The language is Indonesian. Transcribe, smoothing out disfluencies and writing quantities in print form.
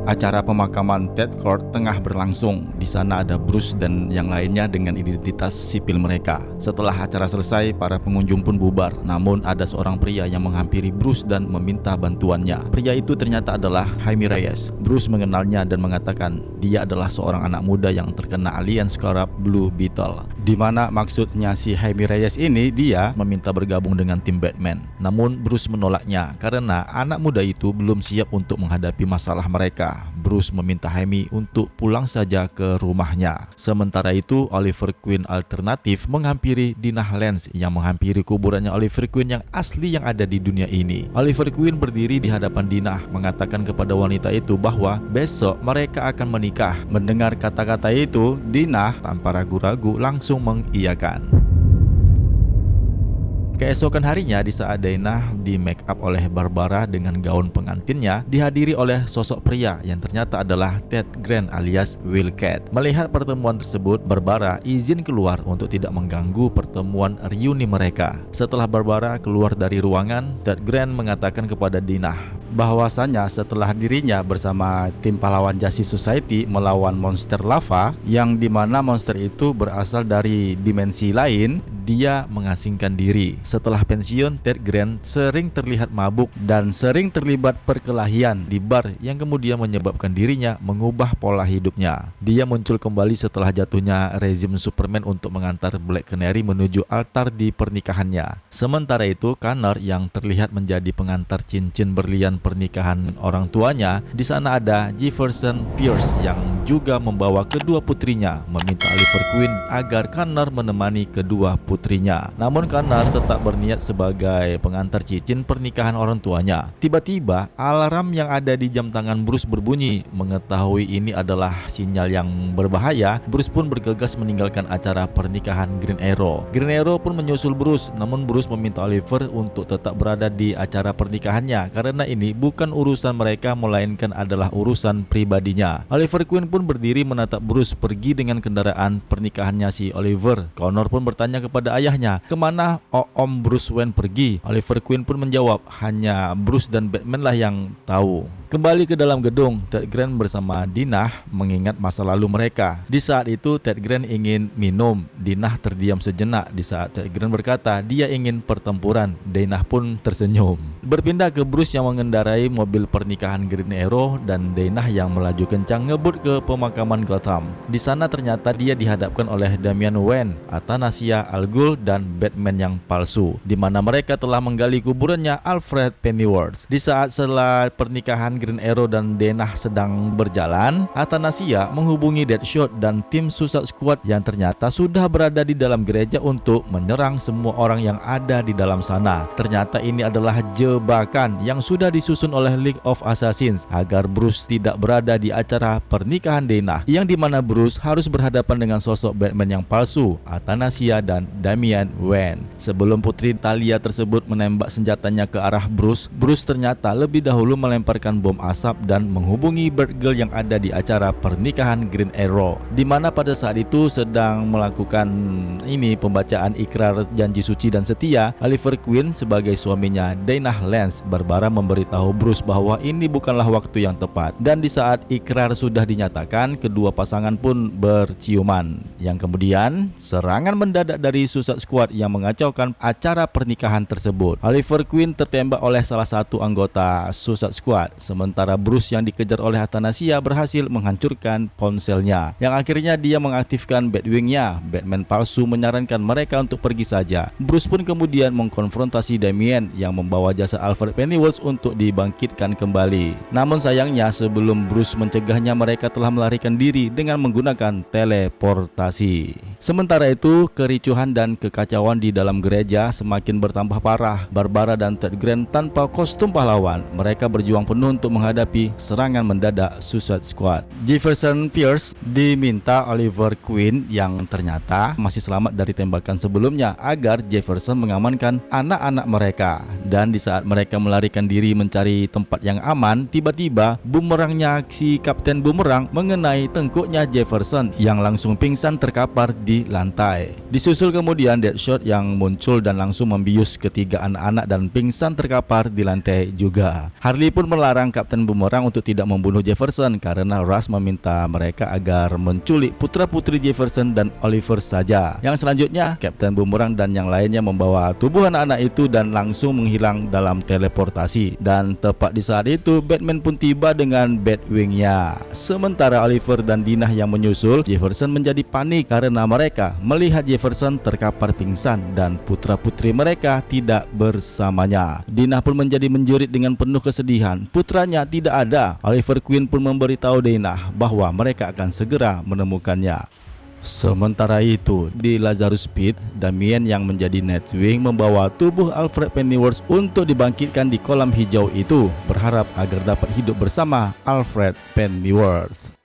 Acara pemakaman Ted Kord tengah berlangsung. Di sana ada Bruce dan yang lainnya dengan identitas sipil mereka. Setelah acara selesai, para pengunjung pun bubar. Namun ada seorang pria yang menghampiri Bruce dan meminta bantuannya. Pria itu ternyata adalah Jaime Reyes. Bruce mengenalnya dan mengatakan dia adalah seorang anak muda yang terkena alien scarab Blue Beetle. Dimana maksudnya si Jaime Reyes ini dia meminta bergabung dengan tim Batman. Namun Bruce menolaknya karena anak muda itu belum siap untuk menghadapi masalah mereka. Bruce meminta Jaime untuk pulang saja ke rumahnya. Sementara itu Oliver Queen alternatif menghampiri Dinah Lance yang menghampiri kuburannya Oliver Queen yang asli yang ada di dunia ini. Oliver Queen berdiri di hadapan Dinah mengatakan kepada wanita itu bahwa besok mereka akan menikah. Mendengar kata-kata itu, Dinah tanpa ragu-ragu langsung mengiyakan. Keesokan harinya, di saat Dinah di make up oleh Barbara dengan gaun pengantinnya, dihadiri oleh sosok pria yang ternyata adalah Ted Grant alias Wildcat. Melihat pertemuan tersebut, Barbara izin keluar untuk tidak mengganggu pertemuan reuni mereka. Setelah Barbara keluar dari ruangan, Ted Grant mengatakan kepada Dinah bahwasanya setelah dirinya bersama tim pahlawan Justice Society melawan monster lava, yang dimana monster itu berasal dari dimensi lain, dia mengasingkan diri. Setelah pensiun, Ted Grant sering terlihat mabuk dan sering terlibat perkelahian di bar yang kemudian menyebabkan dirinya mengubah pola hidupnya. Dia muncul kembali setelah jatuhnya rezim Superman untuk mengantar Black Canary menuju altar di pernikahannya. Sementara itu, Connor yang terlihat menjadi pengantar cincin berlian pernikahan orang tuanya, di sana ada Jefferson Pierce yang juga membawa kedua putrinya, meminta Oliver Queen agar Connor menemani kedua putrinya. Namun Connor tetap berniat sebagai pengantar cincin pernikahan orang tuanya. Tiba-tiba alarm yang ada di jam tangan Bruce berbunyi. Mengetahui ini adalah sinyal yang berbahaya, Bruce pun bergegas meninggalkan acara pernikahan Green Arrow. Green Arrow pun menyusul Bruce, namun Bruce meminta Oliver untuk tetap berada di acara pernikahannya karena ini bukan urusan mereka melainkan adalah urusan pribadinya. Oliver Queen pun berdiri menatap Bruce pergi dengan kendaraan pernikahannya si Oliver. Connor pun bertanya kepada ayahnya, kemana Om Bruce Wayne pergi? Oliver Queen pun menjawab, hanya Bruce dan Batman lah yang tahu. Kembali ke dalam gedung, Ted Grant bersama Dinah mengingat masa lalu mereka. Di saat itu Ted Grant ingin minum. Dinah terdiam sejenak. Di saat Ted Grant berkata dia ingin pertempuran, Dinah pun tersenyum. Berpindah ke Bruce yang mengendarai mobil pernikahan Green Arrow dan Dinah yang melaju kencang ngebut ke pemakaman Gotham. Di sana ternyata dia dihadapkan oleh Damian Wayne, Athanasia Al Ghul dan Batman yang palsu, di mana mereka telah menggali kuburannya Alfred Pennyworth. Di saat setelah pernikahan Green Arrow dan Dinah sedang berjalan, Athanasia menghubungi Deadshot dan tim Suicide Squad yang ternyata sudah berada di dalam gereja untuk menyerang semua orang yang ada di dalam sana. Ternyata ini adalah jebakan yang sudah disusun oleh League of Assassins agar Bruce tidak berada di acara pernikahan Dinah, yang dimana Bruce harus berhadapan dengan sosok Batman yang palsu, Athanasia dan Damian Wayne. Sebelum putri Talia tersebut menembak senjatanya ke arah Bruce, Bruce ternyata lebih dahulu melemparkan bom asap dan menghubungi Batgirl yang ada di acara pernikahan Green Arrow, di mana pada saat itu sedang melakukan pembacaan ikrar janji suci dan setia. Oliver Queen sebagai suaminya Dinah Lance, Barbara memberitahu Bruce bahwa ini bukanlah waktu yang tepat, dan di saat ikrar sudah dinyatakan, kedua pasangan pun berciuman, yang kemudian serangan mendadak dari Suicide Squad yang mengacaukan acara pernikahan tersebut. Oliver Queen tertembak oleh salah satu anggota Suicide Squad, sementara Bruce yang dikejar oleh Athanasia berhasil menghancurkan ponselnya, yang akhirnya dia mengaktifkan Batwing-nya. Batman palsu menyarankan mereka untuk pergi saja. Bruce pun kemudian mengkonfrontasi Damian yang membawa jasad Alfred Pennyworth untuk dibangkitkan kembali. Namun sayangnya sebelum Bruce mencegahnya, mereka telah melarikan diri dengan menggunakan teleportasi. Sementara itu, kericuhan dan kekacauan di dalam gereja semakin bertambah parah. Barbara dan Ted Grant tanpa kostum pahlawan, mereka berjuang penuh untuk menghadapi serangan mendadak Suicide Squad. Jefferson Pierce diminta Oliver Queen yang ternyata masih selamat dari tembakan sebelumnya agar Jefferson mengamankan anak-anak mereka. Dan di saat mereka melarikan diri mencari tempat yang aman, tiba-tiba bumerangnya si Kapten Bumerang mengenai tengkuknya Jefferson yang langsung pingsan terkapar di lantai. Disusul kemudian Deadshot yang muncul dan langsung membius ketiga anak-anak dan pingsan terkapar di lantai juga. Harley pun melarang Kapten Boomerang untuk tidak membunuh Jefferson karena Rush meminta mereka agar menculik putra-putri Jefferson dan Oliver saja. Yang selanjutnya, Kapten Boomerang dan yang lainnya membawa tubuh anak-anak itu dan langsung menghilang dalam teleportasi. Dan tepat di saat itu, Batman pun tiba dengan Batwing-nya. Sementara Oliver dan Dinah yang menyusul, Jefferson menjadi panik karena mereka melihat Jefferson terkapar pingsan dan putra-putri mereka tidak bersamanya. Dinah pun menjadi menjerit dengan penuh kesedihan. Putranya tidak ada. Oliver Queen pun memberitahu Dinah bahwa mereka akan segera menemukannya. Sementara itu, di Lazarus Pit, Damian yang menjadi Nightwing membawa tubuh Alfred Pennyworth untuk dibangkitkan di kolam hijau itu, berharap agar dapat hidup bersama Alfred Pennyworth.